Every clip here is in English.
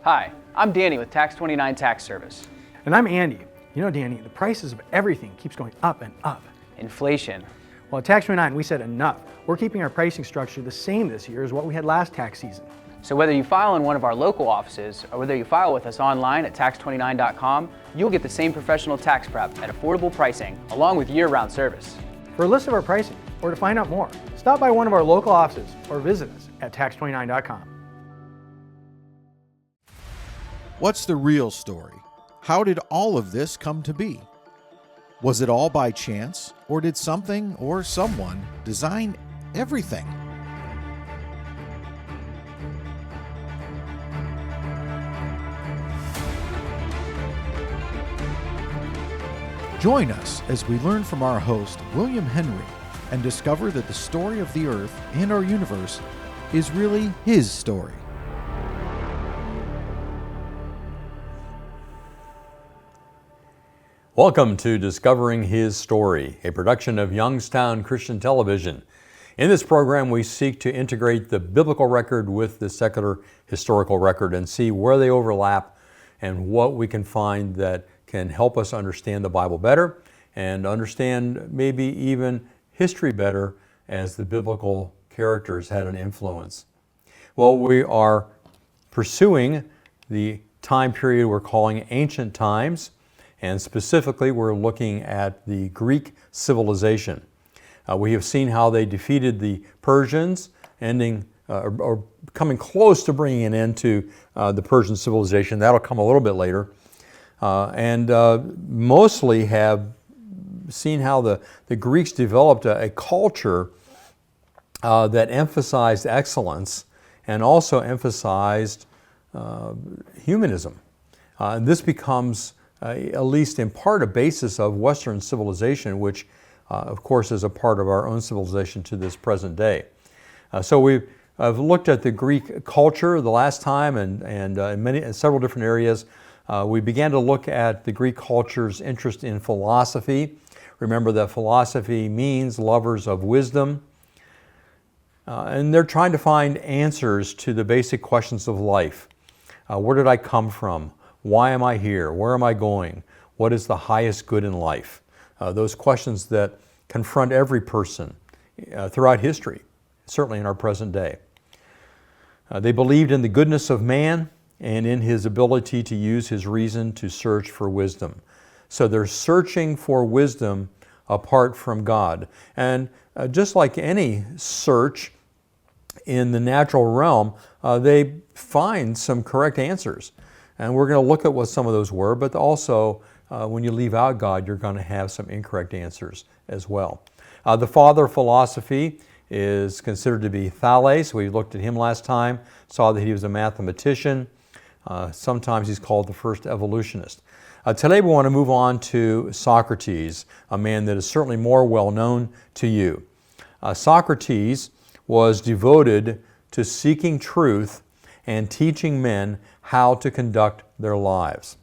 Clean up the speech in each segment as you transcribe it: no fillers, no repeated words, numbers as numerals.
Hi, I'm Danny with Tax 29 Tax Service. And I'm Andy. You know, Danny, the prices of everything keeps going up and up. Inflation. Well, at Tax 29, we said enough. We're keeping our pricing structure the same this year as what we had last tax season. So whether you file in one of our local offices or whether you file with us online at tax29.com, you'll get the same professional tax prep at affordable pricing along with year-round service. For a list of our pricing or to find out more, stop by one of our local offices or visit us at tax29.com. What's the real story? How did all of this come to be? Was it all by chance, or did something or someone design everything? Join us as we learn from our host, William Henry, and discover that the story of the Earth and our universe is really his story. Welcome to Discovering His Story, a production of Youngstown Christian Television. In this program, we seek to integrate the biblical record with the secular historical record and see where they overlap and what we can find that can help us understand the Bible better and understand maybe even history better as the biblical characters had an influence. Well, we are pursuing the time period we're calling ancient times. And specifically, we're looking at the Greek civilization. We have seen how they defeated the Persians, ending or coming close to bringing an end to the Persian civilization. That'll come a little bit later. And mostly have seen how the Greeks developed a culture that emphasized excellence and also emphasized humanism. And this becomes at least in part a basis of Western civilization, which of course is a part of our own civilization to this present day. So we've looked at the Greek culture the last time and in several different areas. We began to look at the Greek culture's interest in philosophy. Remember that philosophy means lovers of wisdom. And they're trying to find answers to the basic questions of life. Where did I come from? Why am I here? Where am I going? What is the highest good in life? Those questions that confront every person throughout history, certainly in our present day. They believed in the goodness of man and in his ability to use his reason to search for wisdom. So they're searching for wisdom apart from God. And just like any search in the natural realm, they find some correct answers. And we're going to look at what some of those were, but also when you leave out God, you're going to have some incorrect answers as well. The father of philosophy is considered to be Thales. We looked at him last time, saw that he was a mathematician. Sometimes he's called the first evolutionist. Today we want to move on to Socrates, a man that is certainly more well known to you. Socrates was devoted to seeking truth and teaching men how to conduct their lives.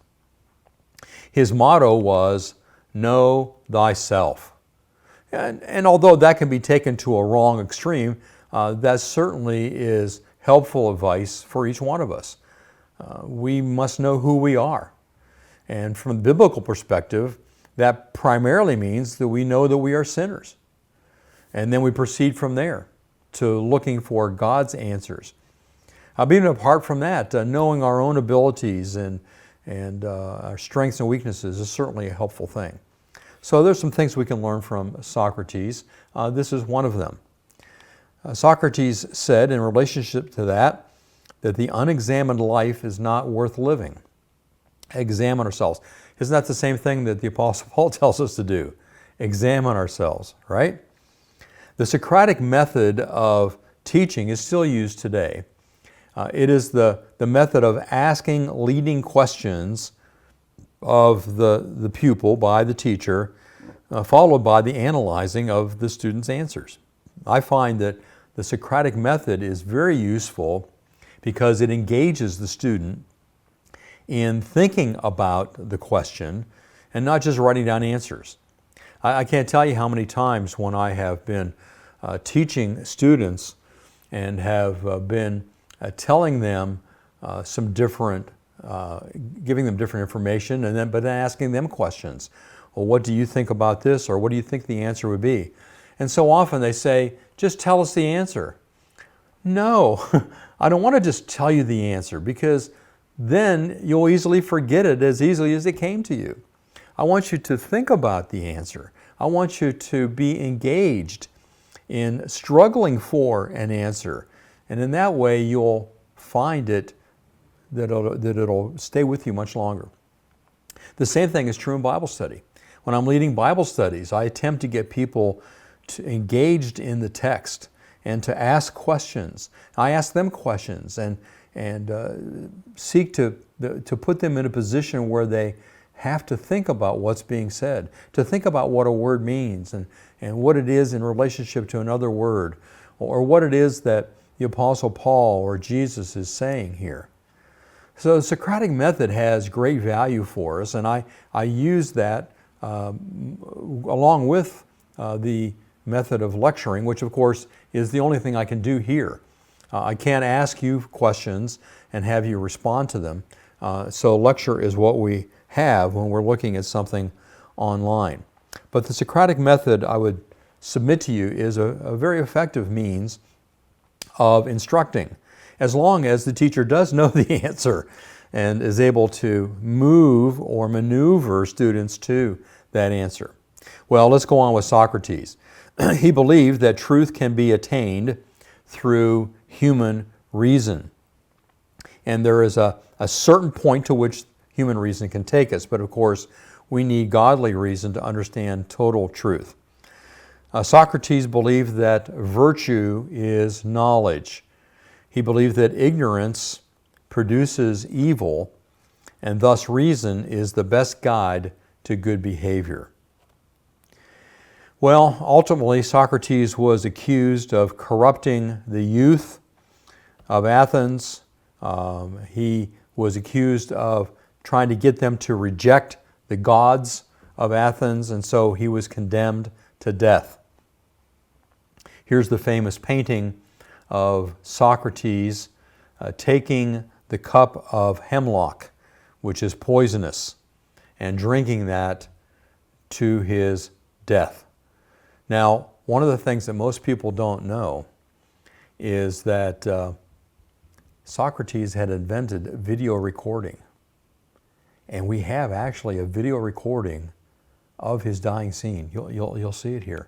His motto was, "Know thyself." And although that can be taken to a wrong extreme, that certainly is helpful advice for each one of us. We must know who we are. And from a biblical perspective, that primarily means that we know that we are sinners. And then we proceed from there to looking for God's answers. But even apart from that, knowing our own abilities and our strengths and weaknesses is certainly a helpful thing. So there's some things we can learn from Socrates. This is one of them. Socrates said in relationship to that the unexamined life is not worth living. Examine ourselves. Isn't that the same thing that the Apostle Paul tells us to do? Examine ourselves, right? The Socratic method of teaching is still used today. It is the method of asking leading questions of the pupil by the teacher, followed by the analyzing of the student's answers. I find that the Socratic method is very useful because it engages the student in thinking about the question and not just writing down answers. I can't tell you how many times when I have been teaching students and have been telling them some different, giving them different information, but then asking them questions. Well, what do you think about this, or what do you think the answer would be? And so often they say, just tell us the answer. No, I don't want to just tell you the answer, because then you'll easily forget it as easily as it came to you. I want you to think about the answer. I want you to be engaged in struggling for an answer. And in that way, you'll find it that it'll stay with you much longer. The same thing is true in Bible study. When I'm leading Bible studies, I attempt to get people engaged in the text and to ask questions. I ask them questions and seek to put them in a position where they have to think about what's being said, to think about what a word means and what it is in relationship to another word, or what it is that the Apostle Paul or Jesus is saying here. So the Socratic method has great value for us, and I use that along with the method of lecturing, which of course is the only thing I can do here. I can't ask you questions and have you respond to them. So lecture is what we have when we're looking at something online. But the Socratic method, I would submit to you, is a very effective means of instructing, as long as the teacher does know the answer and is able to move or maneuver students to that answer. Well, let's go on with Socrates. He believed that truth can be attained through human reason. And there is a certain point to which human reason can take us, but of course we need godly reason to understand total truth. Socrates believed that virtue is knowledge. He believed that ignorance produces evil, and thus reason is the best guide to good behavior. Well, ultimately, Socrates was accused of corrupting the youth of Athens. He was accused of trying to get them to reject the gods of Athens, and so he was condemned to death. Here's the famous painting of Socrates taking the cup of hemlock, which is poisonous, and drinking that to his death. Now, one of the things that most people don't know is that Socrates had invented video recording. And we have actually a video recording of his dying scene. You'll see it here.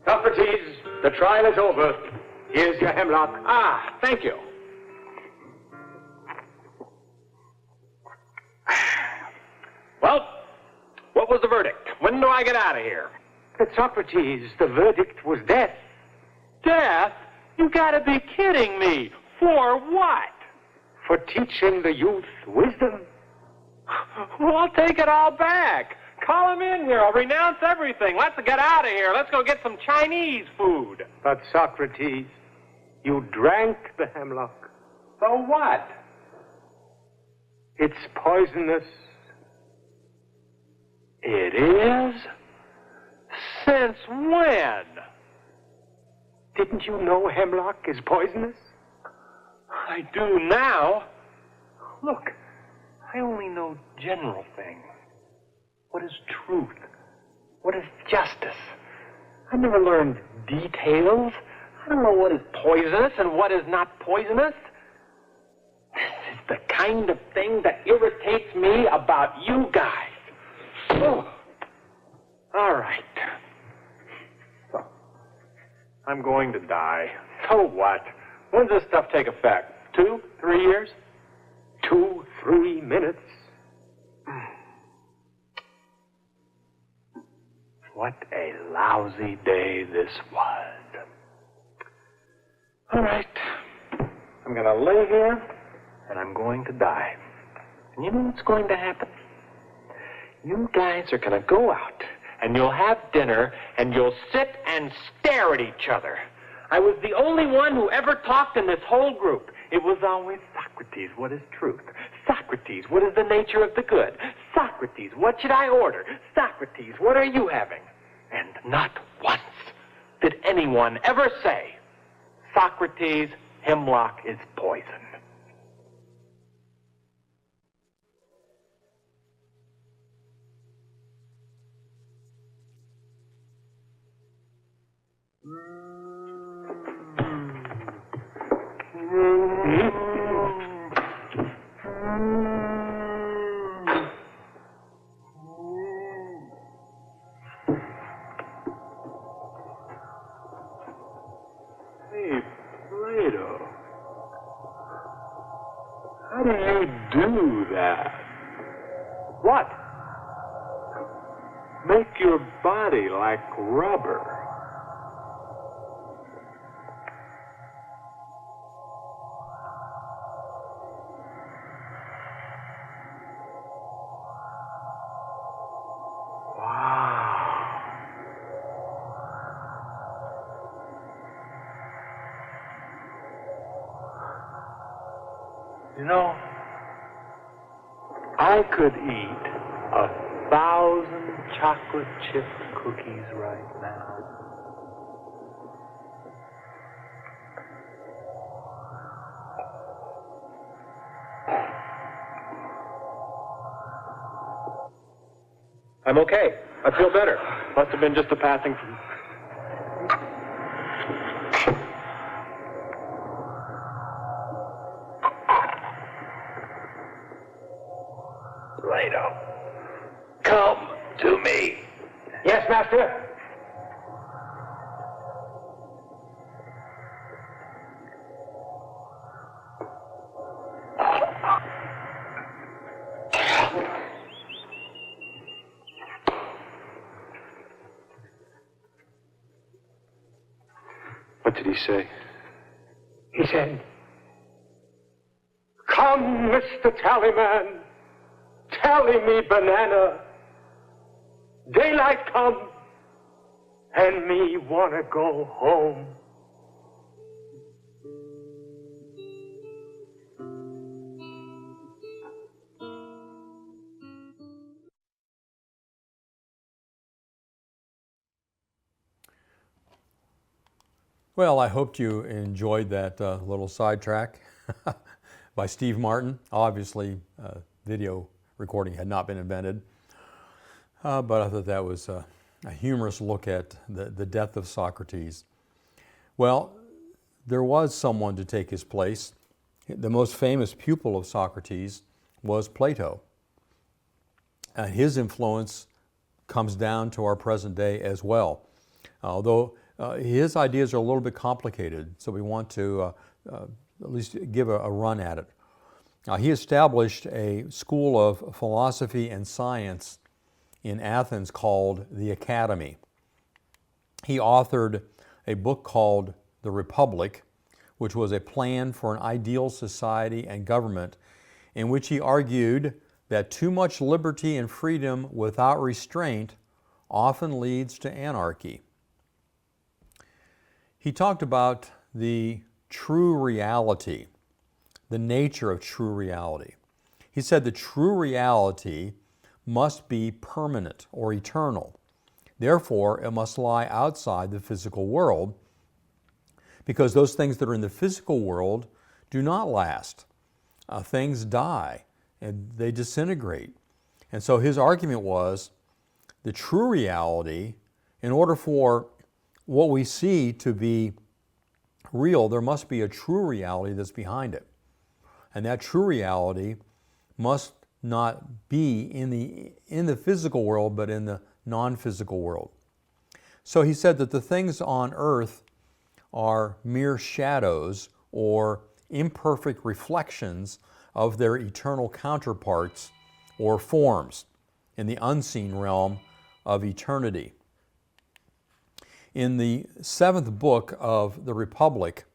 Socrates, the trial is over. Here's your hemlock. Ah, thank you. Well, what was the verdict? When do I get out of here? But Socrates, the verdict was death. Death? You gotta be kidding me. For what? For teaching the youth wisdom. Well, I'll take it all back. Call him in here. I'll renounce everything. Let's get out of here. Let's go get some Chinese food. But Socrates, you drank the hemlock. So what? It's poisonous. It is? Since when? Didn't you know hemlock is poisonous? I do now. Look, I only know general things. What is truth? What is justice? I never learned details. I don't know what is poisonous and what is not poisonous. This is the kind of thing that irritates me about you guys. Oh. All right. So, I'm going to die. So what? When's this stuff take effect? 2, 3 years? 2, 3 minutes. What a lousy day this was. All right. I'm going to lay here, and I'm going to die. And you know what's going to happen? You guys are going to go out, and you'll have dinner, and you'll sit and stare at each other. I was the only one who ever talked in this whole group. It was always Socrates, what is truth? Socrates, what is the nature of the good? Socrates, what should I order? Socrates, what are you having? And not once did anyone ever say, Socrates, hemlock is poison. Hey, Plato, how do you do that? What? Make your body like rubber. You know, I could eat 1,000 chocolate chip cookies right now. I'm okay. I feel better. Must have been just a passing. Plato, come to me. Yes, master. What did he say? He said, "Come, Mr. Tallyman, tally me banana. Daylight come, and me wanna go home." Well, I hoped you enjoyed that little sidetrack by Steve Martin. Obviously, video recording had not been invented, but I thought that was a humorous look at the death of Socrates. Well, there was someone to take his place. The most famous pupil of Socrates was Plato. His influence comes down to our present day as well, although his ideas are a little bit complicated, so we want to at least give a run at it. He established a school of philosophy and science in Athens called the Academy. He authored a book called The Republic, which was a plan for an ideal society and government, in which he argued that too much liberty and freedom without restraint often leads to anarchy. He talked about the true reality, the nature of true reality. He said the true reality must be permanent or eternal. Therefore, it must lie outside the physical world, because those things that are in the physical world do not last. Things die and they disintegrate. And so his argument was the true reality, in order for what we see to be real, there must be a true reality that's behind it. And that true reality must not be in the physical world, but in the non-physical world. So he said that the things on earth are mere shadows or imperfect reflections of their eternal counterparts or forms in the unseen realm of eternity. In the 7th book of the Republic,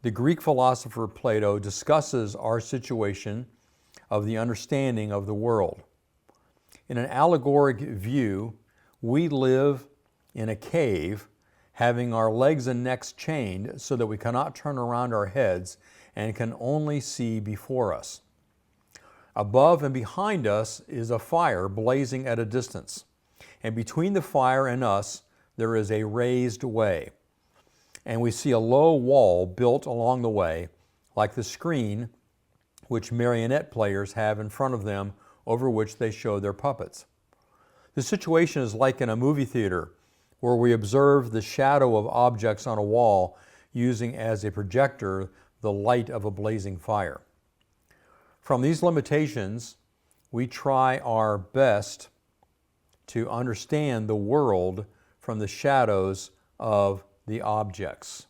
the Greek philosopher Plato discusses our situation of the understanding of the world. In an allegoric view, we live in a cave, having our legs and necks chained so that we cannot turn around our heads and can only see before us. Above and behind us is a fire blazing at a distance. And between the fire and us, there is a raised way. And we see a low wall built along the way, like the screen which marionette players have in front of them, over which they show their puppets. The situation is like in a movie theater, where we observe the shadow of objects on a wall using as a projector the light of a blazing fire. From these limitations, we try our best to understand the world from the shadows of the objects.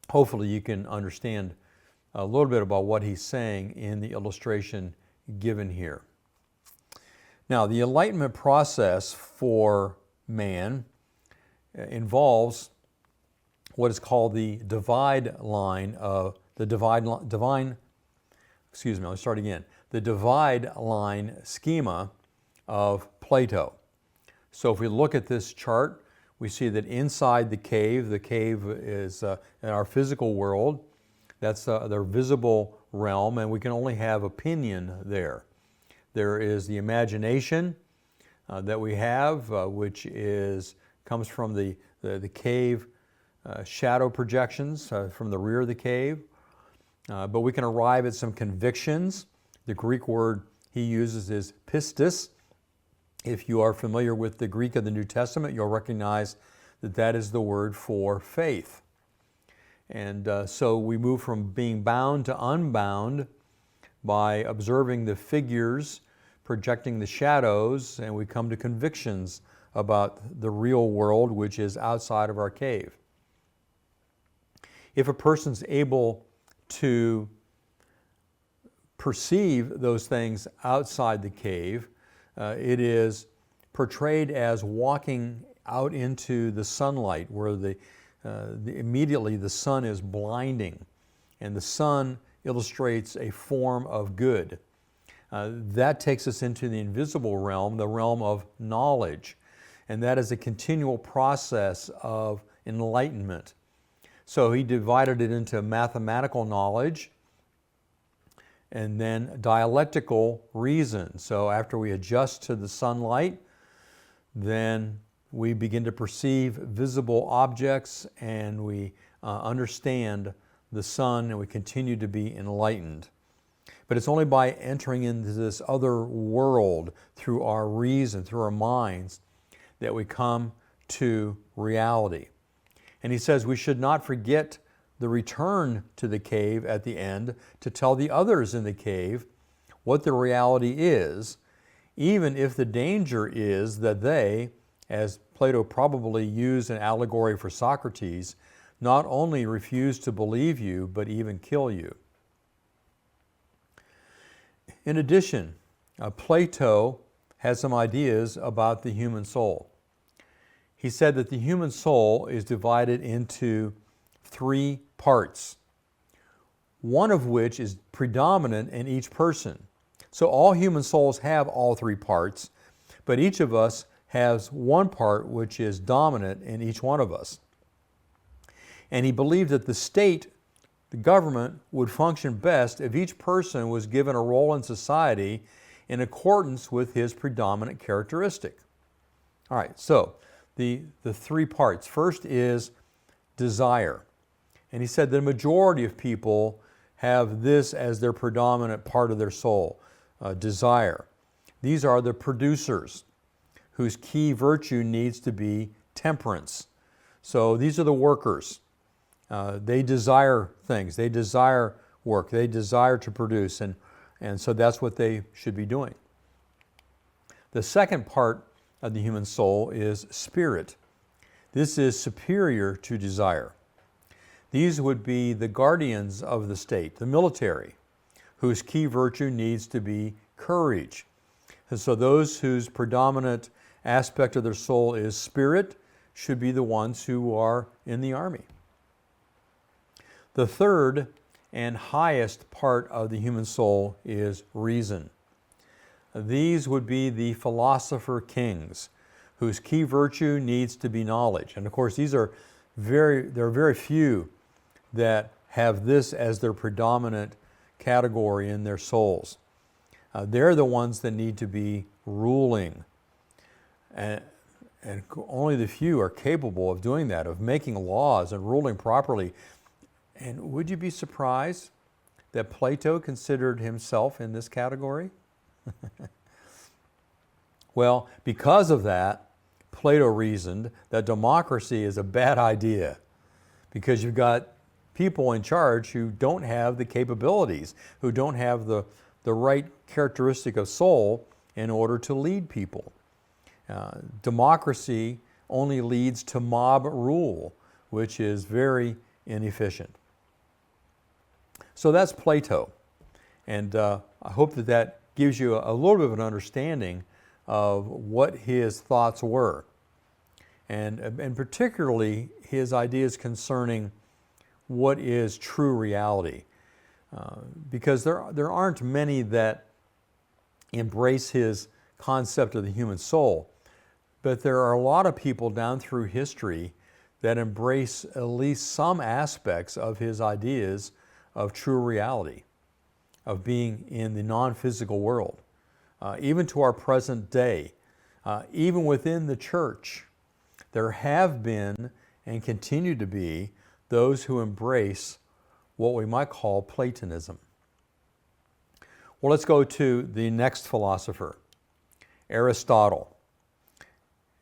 Hopefully you can understand a little bit about what he's saying in the illustration given here. Now, the enlightenment process for man involves what is called the divide line of the divide line schema of Plato. So if we look at this chart, we see that inside the cave is in our physical world. That's their visible realm, and we can only have opinion there. There is the imagination that we have, which comes from the cave shadow projections from the rear of the cave. But we can arrive at some convictions. The Greek word he uses is pistis. If you are familiar with the Greek of the New Testament, you'll recognize that that is the word for faith. And so we move from being bound to unbound by observing the figures projecting the shadows, and we come to convictions about the real world, which is outside of our cave. If a person's able to perceive those things outside the cave, it is portrayed as walking out into the sunlight, where immediately the sun is blinding, and the sun illustrates a form of good. That takes us into the invisible realm, the realm of knowledge, and that is a continual process of enlightenment. So he divided it into mathematical knowledge and then dialectical reason. So after we adjust to the sunlight, then we begin to perceive visible objects, and we understand the sun, and we continue to be enlightened. But it's only by entering into this other world through our reason, through our minds, that we come to reality. And he says we should not forget the return to the cave at the end to tell the others in the cave what the reality is, even if the danger is that they, as Plato probably used an allegory for Socrates, not only refuse to believe you, but even kill you. In addition, Plato has some ideas about the human soul. He said that the human soul is divided into three parts, one of which is predominant in each person. So all human souls have all three parts, but each of us has one part which is dominant in each one of us. And he believed that the state, the government, would function best if each person was given a role in society in accordance with his predominant characteristic. All right, so the three parts. First is desire. And he said the majority of people have this as their predominant part of their soul, desire. These are the producers, whose key virtue needs to be temperance. So these are the workers. They desire things. They desire work. They desire to produce. And so that's what they should be doing. The second part of the human soul is spirit. This is superior to desire. These would be the guardians of the state, the military, whose key virtue needs to be courage. And so those whose predominant aspect of their soul is spirit should be the ones who are in the army. The third and highest part of the human soul is reason. These would be the philosopher kings, whose key virtue needs to be knowledge. And of course, there are very few that have this as their predominant category in their souls. They're the ones that need to be ruling. And only the few are capable of doing that, of making laws and ruling properly. And would you be surprised that Plato considered himself in this category? Well, because of that, Plato reasoned that democracy is a bad idea because you've got people in charge who don't have the capabilities, who don't have the right characteristic of soul in order to lead people. Democracy only leads to mob rule, which is very inefficient. So that's Plato. And I hope that that gives you a little bit of an understanding of what his thoughts were. And particularly his ideas concerning what is true reality. Because there aren't many that embrace his concept of the human soul, but there are a lot of people down through history that embrace at least some aspects of his ideas of true reality, of being in the non-physical world. Even to our present day, even within the church, there have been and continue to be those who embrace what we might call Platonism. Well, let's go to the next philosopher, Aristotle.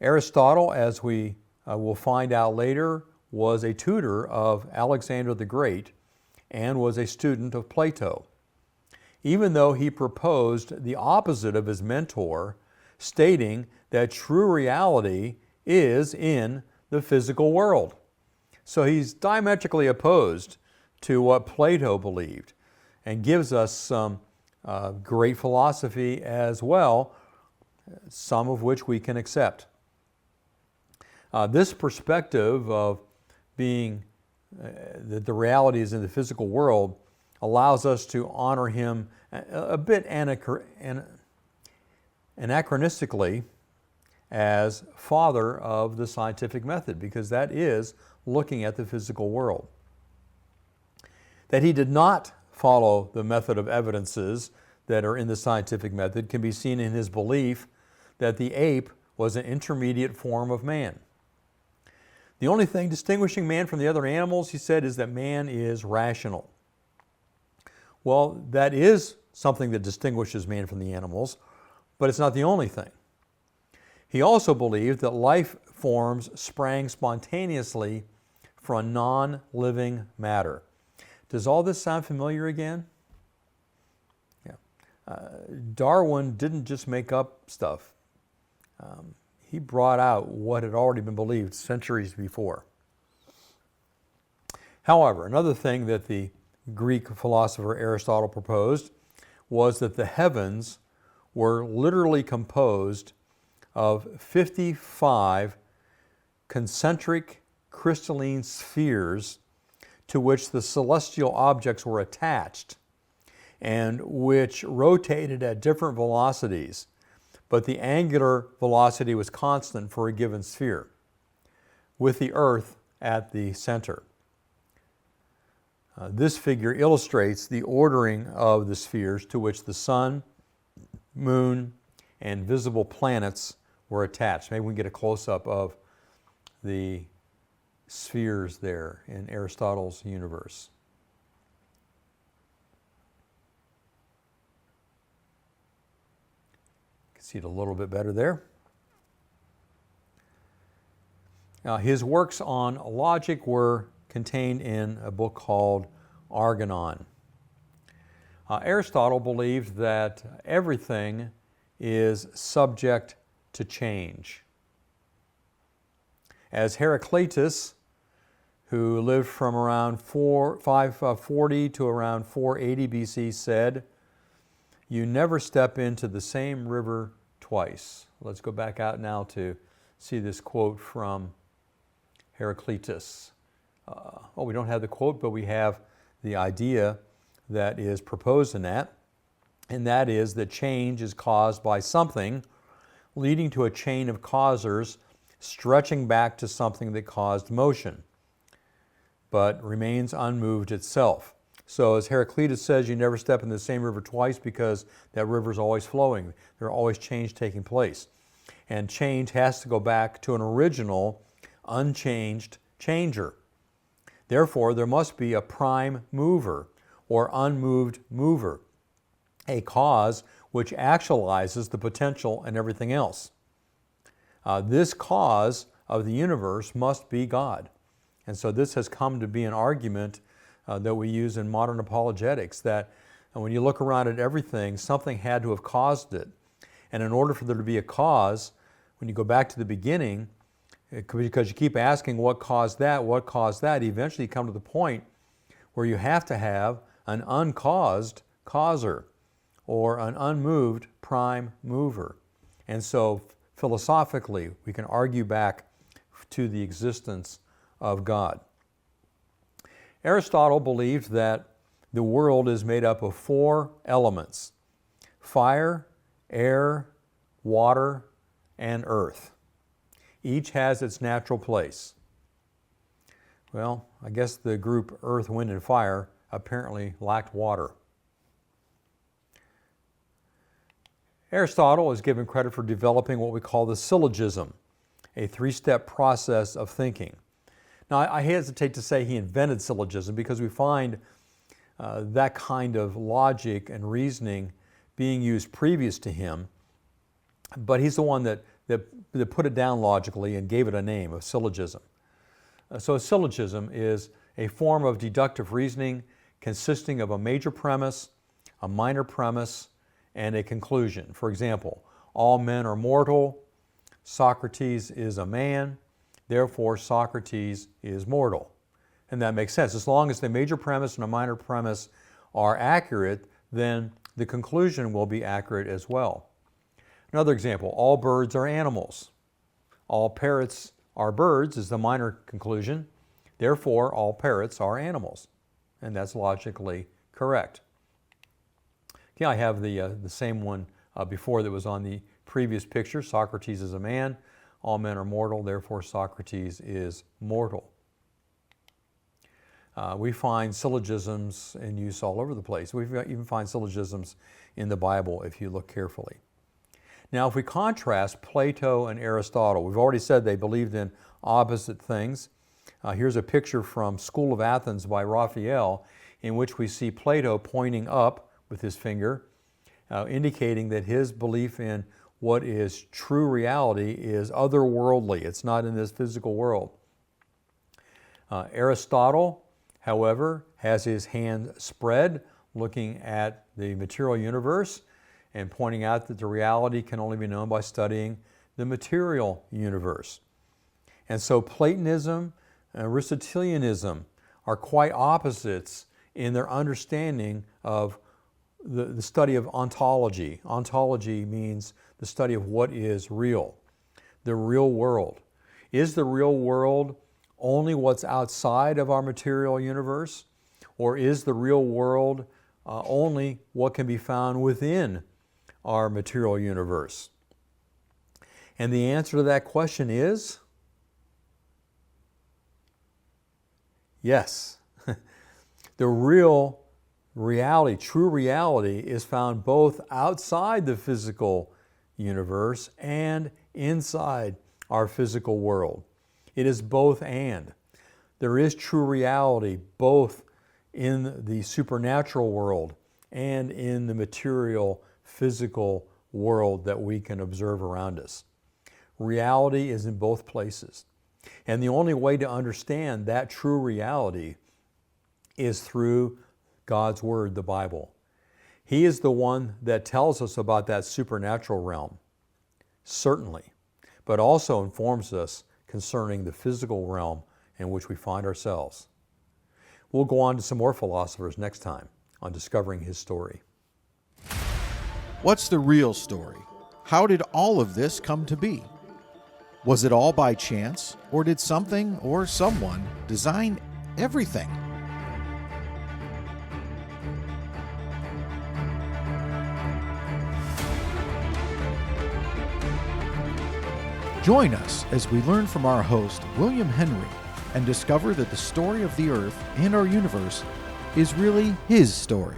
Aristotle, as we will find out later, was a tutor of Alexander the Great and was a student of Plato, even though he proposed the opposite of his mentor, stating that true reality is in the physical world. So he's diametrically opposed to what Plato believed and gives us some great philosophy as well, some of which we can accept. This perspective of being that the reality is in the physical world allows us to honor him a bit anachronistically as father of the scientific method, because that is looking at the physical world. That he did not follow the method of evidences that are in the scientific method can be seen in his belief that the ape was an intermediate form of man. The only thing distinguishing man from the other animals, he said, is that man is rational. Well, that is something that distinguishes man from the animals, but it's not the only thing. He also believed that life forms sprang spontaneously from non-living matter. Does all this sound familiar again? Yeah. Darwin didn't just make up stuff. He brought out what had already been believed centuries before. However, another thing that the Greek philosopher Aristotle proposed was that the heavens were literally composed of 55 concentric crystalline spheres to which the celestial objects were attached and which rotated at different velocities, but the angular velocity was constant for a given sphere, with the Earth at the center. This figure illustrates the ordering of the spheres to which the sun, moon, and visible planets were attached. Maybe we can get a close-up of the spheres there in Aristotle's universe. You can see it a little bit better there. Now, his works on logic were contained in a book called Argonon. Aristotle believed that everything is subject to change. As Heraclitus, who lived from around 540 to around 480 BC, said, "You never step into the same river twice." Let's go back out now to see this quote from Heraclitus. We don't have the quote, but we have the idea that is proposed in that, and that is that change is caused by something leading to a chain of causers stretching back to something that caused motion, but remains unmoved itself. So as Heraclitus says, you never step in the same river twice because that river is always flowing. There are always change taking place. And change has to go back to an original, unchanged changer. Therefore, there must be a prime mover or unmoved mover, a cause which actualizes the potential and everything else. This cause of the universe must be God. And so this has come to be an argument that we use in modern apologetics, that when you look around at everything, something had to have caused it. And in order for there to be a cause, when you go back to the beginning, because you keep asking what caused that, eventually you come to the point where you have to have an uncaused causer or an unmoved prime mover. And so philosophically, we can argue back to the existence of God. Aristotle believed that the world is made up of 4 elements: fire, air, water, and earth. Each has its natural place. Well, I guess the group earth, wind, and fire apparently lacked water. Aristotle is given credit for developing what we call the syllogism, a 3-step process of thinking. Now, I hesitate to say he invented syllogism because we find that kind of logic and reasoning being used previous to him, but he's the one that put it down logically and gave it a name, a syllogism. So a syllogism is a form of deductive reasoning consisting of a major premise, a minor premise, and a conclusion. For example, all men are mortal, Socrates is a man, therefore Socrates is mortal. And that makes sense. As long as the major premise and a minor premise are accurate, then the conclusion will be accurate as well. Another example, all birds are animals. All parrots are birds is the minor conclusion. Therefore, all parrots are animals. And that's logically correct. Yeah, I have the same one before that was on the previous picture. Socrates is a man. All men are mortal. Therefore, Socrates is mortal. We find syllogisms in use all over the place. We even find syllogisms in the Bible if you look carefully. Now, if we contrast Plato and Aristotle, we've already said they believed in opposite things. Here's a picture from School of Athens by Raphael, in which we see Plato pointing up with his finger, indicating that his belief in what is true reality is otherworldly. It's not in this physical world. Aristotle, however, has his hand spread, looking at the material universe and pointing out that the reality can only be known by studying the material universe. And so Platonism and Aristotelianism are quite opposites in their understanding of the study of ontology. Ontology means the study of what is real, the real world. Is the real world only what's outside of our material universe? Or is the real world only what can be found within our material universe? And the answer to that question is yes. The real reality, true reality, is found both outside the physical universe and inside our physical world. It is both and. There is true reality both in the supernatural world and in the material, physical world that we can observe around us. Reality is in both places. And the only way to understand that true reality is through God's Word, the Bible. He is the one that tells us about that supernatural realm, certainly, but also informs us concerning the physical realm in which we find ourselves. We'll go on to some more philosophers next time on Discovering His Story. What's the real story? How did all of this come to be? Was it all by chance, or did something or someone design everything? Join us as we learn from our host, William Henry, and discover that the story of the earth and our universe is really his story.